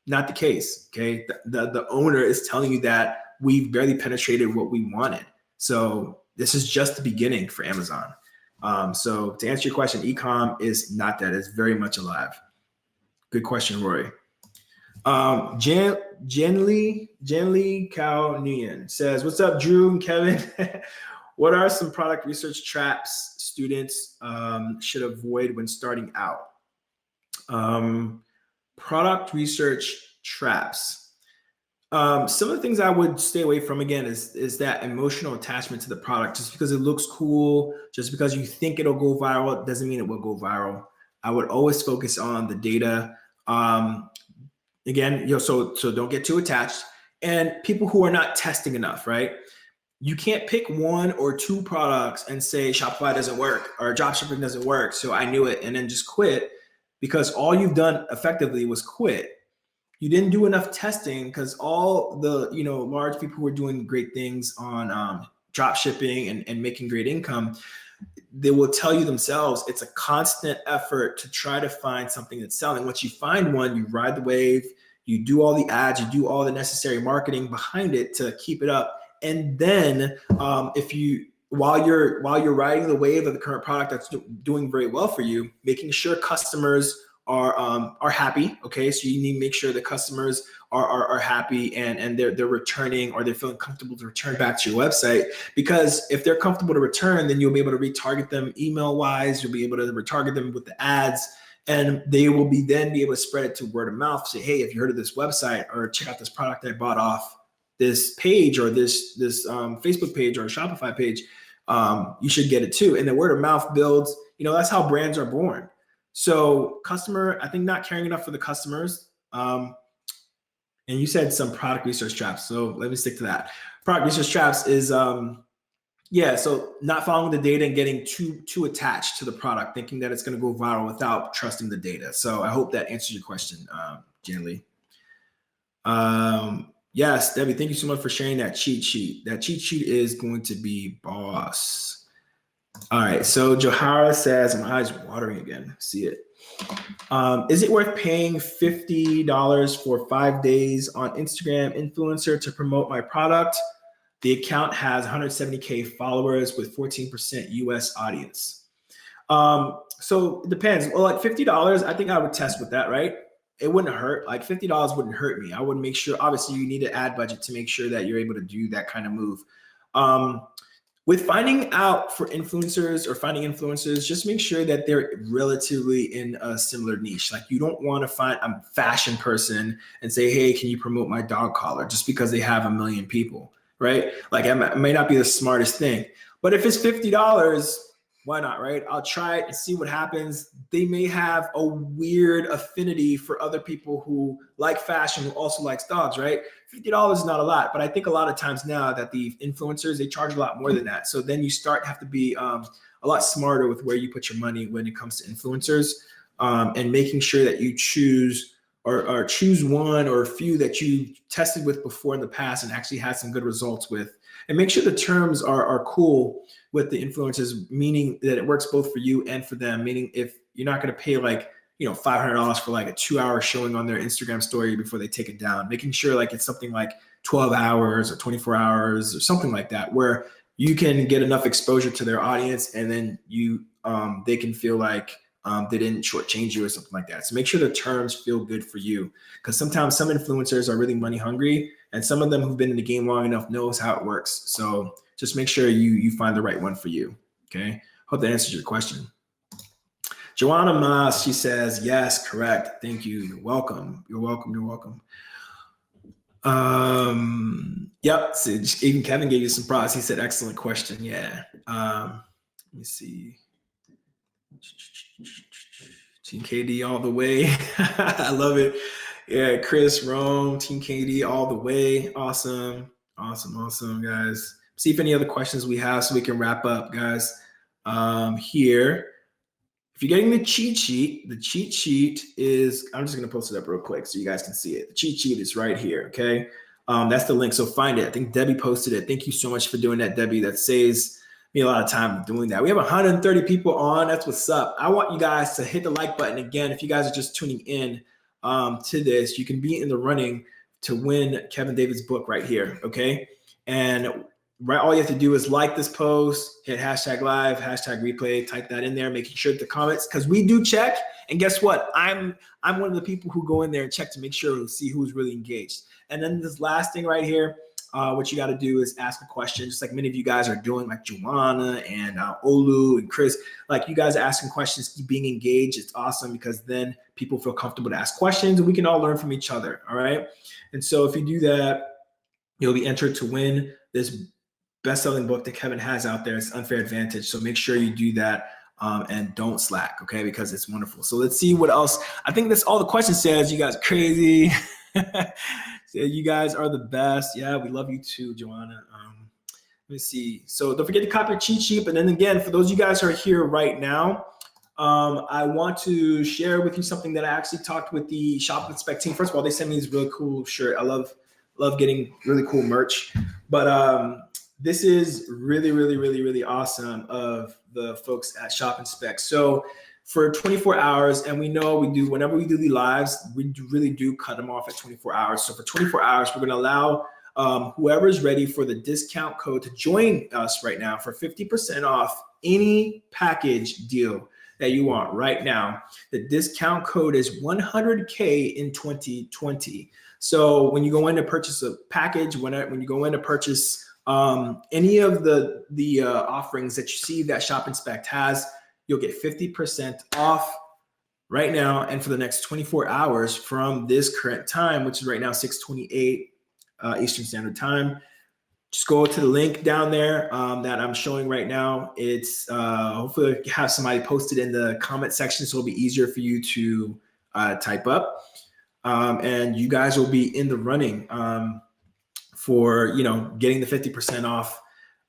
Not the case, okay? The owner is telling you that we've barely penetrated what we wanted. So this is just the beginning for Amazon. So to answer your question, e-com is not dead. It's very much alive. Good question, Rory. Janly Cao Nguyen says, what's up, Drew and Kevin? What are some product research traps students should avoid when starting out? Product research traps. Some of the things I would stay away from, again, is that emotional attachment to the product. Just because it looks cool, just because you think it'll go viral, doesn't mean it will go viral. I would always focus on the data. Again, so don't get too attached. And people who are not testing enough, right? You can't pick one or two products and say Shopify doesn't work or dropshipping doesn't work, so I knew it, and then just quit, because all you've done effectively was quit. You didn't do enough testing, because all the large people who are doing great things on drop shipping and making great income, they will tell you themselves it's a constant effort to try to find something that's selling. Once you find one, you ride the wave, you do all the ads, you do all the necessary marketing behind it to keep it up. And then while you're riding the wave of the current product that's doing very well for you, making sure customers are happy. Okay, so you need to make sure the customers are happy and they're returning, or they're feeling comfortable to return back to your website. Because if they're comfortable to return, then you'll be able to retarget them email wise. You'll be able to retarget them with the ads, and they will then be able to spread it to word of mouth. Say, hey, if you heard of this website, or check out this product I bought off this page, or this Facebook page or Shopify page, you should get it too. And the word of mouth builds. That's how brands are born. So I think not caring enough for the customers. And you said some product research traps. So let me stick to that. Product research traps is, so not following the data and getting too attached to the product, thinking that it's going to go viral without trusting the data. So I hope that answers your question, generally. Yes, Debbie, thank you so much for sharing that cheat sheet. That cheat sheet is going to be boss. All right, so Johara says, my eyes watering again. See it. Is it worth paying $50 for 5 days on Instagram influencer to promote my product? The account has 170K followers with 14% US audience. So it depends. Well, like $50, I think I would test with that, right? It wouldn't hurt. Like $50 wouldn't hurt me. I would make sure, obviously you need an ad budget to make sure that you're able to do that kind of move. With finding out for influencers or finding influencers, just make sure that they're relatively in a similar niche. Like you don't want to find a fashion person and say, hey, can you promote my dog collar just because they have 1 million people, right? Like it may not be the smartest thing, but if it's $50, why not, right? I'll try it and see what happens. They may have a weird affinity for other people who like fashion, who also likes dogs, right? $50 is not a lot, but I think a lot of times now that the influencers, they charge a lot more than that. So then you have to be a lot smarter with where you put your money when it comes to influencers, and making sure that you choose or choose one or a few that you tested with before in the past and actually had some good results with. And make sure the terms are cool with the influencers, meaning that it works both for you and for them. Meaning if you're not going to pay like, $500 for like a 2-hour showing on their Instagram story before they take it down, making sure like it's something like 12 hours or 24 hours or something like that, where you can get enough exposure to their audience and then they can feel like they didn't shortchange you or something like that. So make sure the terms feel good for you, because sometimes some influencers are really money hungry, and some of them who've been in the game long enough knows how it works. So just make sure you find the right one for you. Okay. Hope that answers your question. Joanna Mas, she says, yes, correct. Thank you. You're welcome. You're welcome. You're welcome. Yep. So even Kevin gave you some props. He said, excellent question. Yeah. Let me see. Team KD all the way. I love it. Yeah, Chris, Rome, Team KD all the way. Awesome, guys. See if any other questions we have so we can wrap up, guys. Here, if you're getting the cheat sheet is, I'm just going to post it up real quick so you guys can see it. The cheat sheet is right here, okay? That's the link, so find it. I think Debbie posted it. Thank you so much for doing that, Debbie. That saves me a lot of time doing that. We have 130 people on. That's what's up. I want you guys to hit the like button. Again, if you guys are just tuning in to this, you can be in the running to win Kevin David's book right here, okay? And all you have to do is like this post, hit hashtag live, hashtag replay, type that in there, making sure the comments, because we do check. And guess what? I'm one of the people who go in there and check to make sure to see who's really engaged. And then this last thing right here, what you got to do is ask a question, just like many of you guys are doing, like Joanna and Olu and Chris. Like you guys are asking questions, keep being engaged. It's awesome because then people feel comfortable to ask questions and we can all learn from each other. All right. And so if you do that, you'll be entered to win this best-selling book that Kevin has out there. It's Unfair Advantage. So make sure you do that and don't slack, okay? Because it's wonderful. So let's see what else. I think that's all the question says. You guys are crazy. You guys are the best. Yeah, we love you too, Joanna. Let me see. So don't forget to copy your cheat sheet. And then again, for those of you guys who are here right now, I want to share with you something that I actually talked with the ShopInspect team. First of all, they sent me this really cool shirt. I love getting really cool merch. But this is really, really, really, really awesome of the folks at ShopInspect. So for 24 hours, and we know whenever we do the lives, we really do cut them off at 24 hours. So for 24 hours, we're going to allow whoever's ready for the discount code to join us right now for 50% off any package deal that you want right now. The discount code is 100K in 2020. So when you go in to purchase a package, when you go in to purchase any of the offerings that you see that ShopInspect has, you'll get 50% off right now and for the next 24 hours from this current time, which is right now 6:28 Eastern Standard Time. Just go to the link down there that I'm showing right now. It's hopefully have somebody posted in the comment section so it'll be easier for you to type up. And you guys will be in the running for getting the 50% off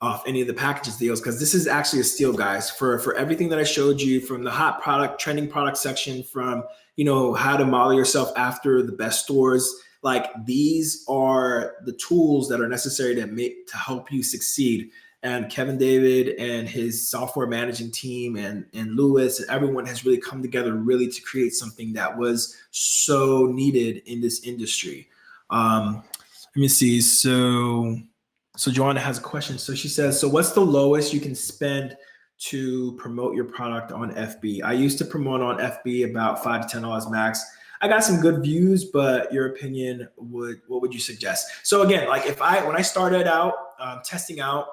off any of the packages deals, because this is actually a steal, guys, for everything that I showed you, from the hot product, trending product section, from, you know, how to model yourself after the best stores. Like, these are the tools that are necessary to help you succeed. And Kevin David and his software managing team and Lewis and everyone has really come together really to create something that was so needed in this industry. Let me see. So Joanna has a question. So she says, so what's the lowest you can spend to promote your product on FB? I used to promote on FB about $5 to $10 max. I got some good views, but your opinion, what would you suggest? So again, like when I started out testing out,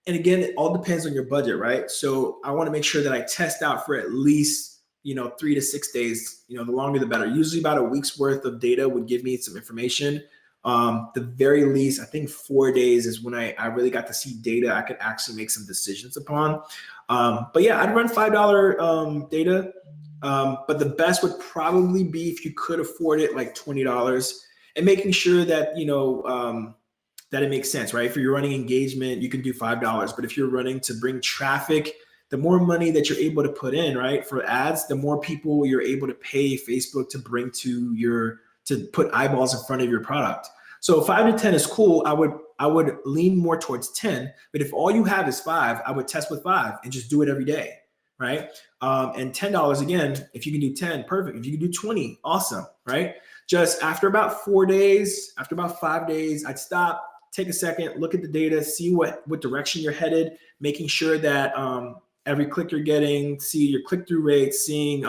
and again, it all depends on your budget, right? So I want to make sure that I test out for at least, 3 to 6 days. The longer the better. Usually about a week's worth of data would give me some information. The very least, I think 4 days is when I really got to see data I could actually make some decisions upon. But yeah, I'd run $5 data. But the best would probably be, if you could afford it, like $20, and making sure that, that it makes sense, right? If you're running engagement, you can do $5. But if you're running to bring traffic, the more money that you're able to put in, right, for ads, the more people you're able to pay Facebook to bring to put eyeballs in front of your product. So 5 to 10 is cool. I would lean more towards 10, but if all you have is 5, I would test with 5 and just do it every day, right? And $10, again, if you can do 10, perfect. If you can do 20, awesome, right? Just after about 4 days, after about 5 days, I'd stop, take a second, look at the data, see what direction you're headed, making sure that every click you're getting, see your click-through rates, seeing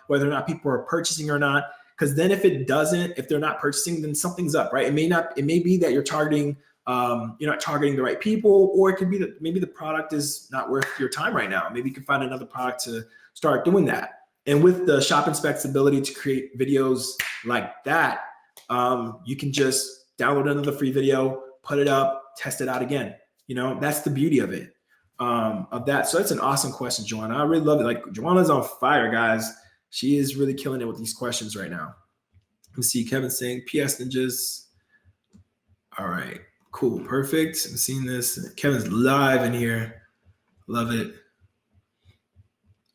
whether or not people are purchasing or not. Because then if they're not purchasing, then something's up, right? It may be that you're not targeting the right people, or it could be that maybe the product is not worth your time right now. Maybe you can find another product to start doing that. And with the ShopInspect's ability to create videos like that, you can just download another free video, put it up, test it out again. That's the beauty of it, of that. So that's an awesome question, Joanna. I really love it. Like, Joanna's on fire, guys. She is really killing it with these questions right now. Let me see. Kevin saying, PS Ninjas. All right, cool, perfect. I'm seeing this. Kevin's live in here. Love it.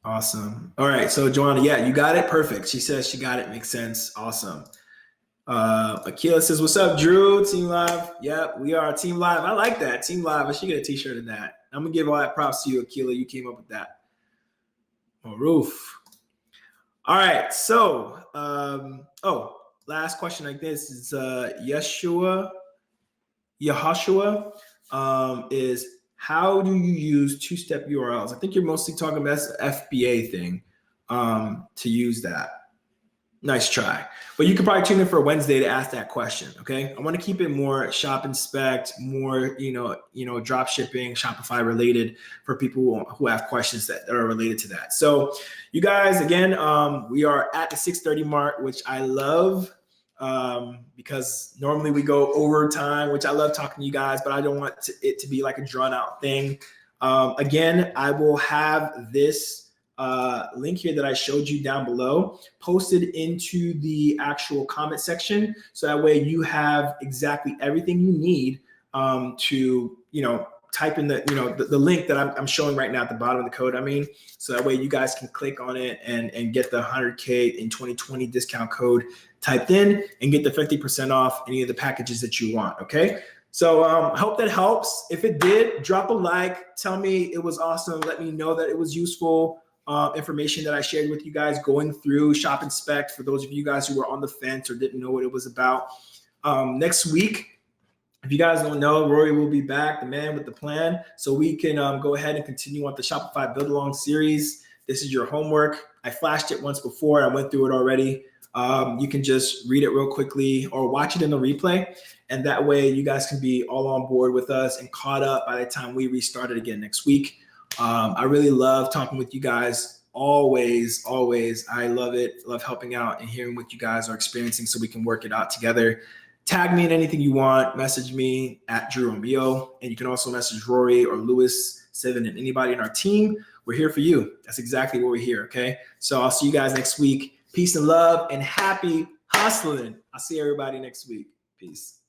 Awesome. All right, so Joanna, yeah, you got it. Perfect. She says she got it. Makes sense. Awesome. Akila says, what's up, Drew? Team Live. Yep, we are Team Live. I like that. Team Live. I should get a t-shirt of that. I'm going to give all that props to you, Akila. You came up with that. Roof. All right, so, last question like this is Yahshua is, how do you use two-step URLs? I think you're mostly talking about the FBA thing, to use that. Nice try. But you could probably tune in for Wednesday to ask that question, okay? I want to keep it more ShopInspect, more, drop shipping, Shopify related, for people who have questions that are related to that. So you guys, again, we are at the 6:30 mark, which I love, because normally we go overtime, which I love talking to you guys, but I don't want it to be like a drawn out thing. Again, I will have this link here that I showed you down below posted into the actual comment section. So that way you have exactly everything you need to, type in the link that I'm showing right now at the bottom of the code. So that way you guys can click on it and get the 100K in 2020 discount code typed in and get the 50% off any of the packages that you want. Okay. So I hope that helps. If it did, drop a like, tell me it was awesome. Let me know that it was useful. Information that I shared with you guys going through ShopInspect, for those of you guys who were on the fence or didn't know what it was about. Next week, if you guys don't know, Rory will be back, the man with the plan, so we can go ahead and continue on the Shopify Build Along series. This is your homework. I flashed it once before. I went through it already. You can just read it real quickly or watch it in the replay, and that way you guys can be all on board with us and caught up by the time we restart it again next week. I really love talking with you guys. Always. I love it. Love helping out and hearing what you guys are experiencing so we can work it out together. Tag me in anything you want. Message me at Drew Romeo. And you can also message Rory or Lewis, Seven, and anybody in our team. We're here for you. That's exactly what we're here, okay? So I'll see you guys next week. Peace and love and happy hustling. I'll see everybody next week. Peace.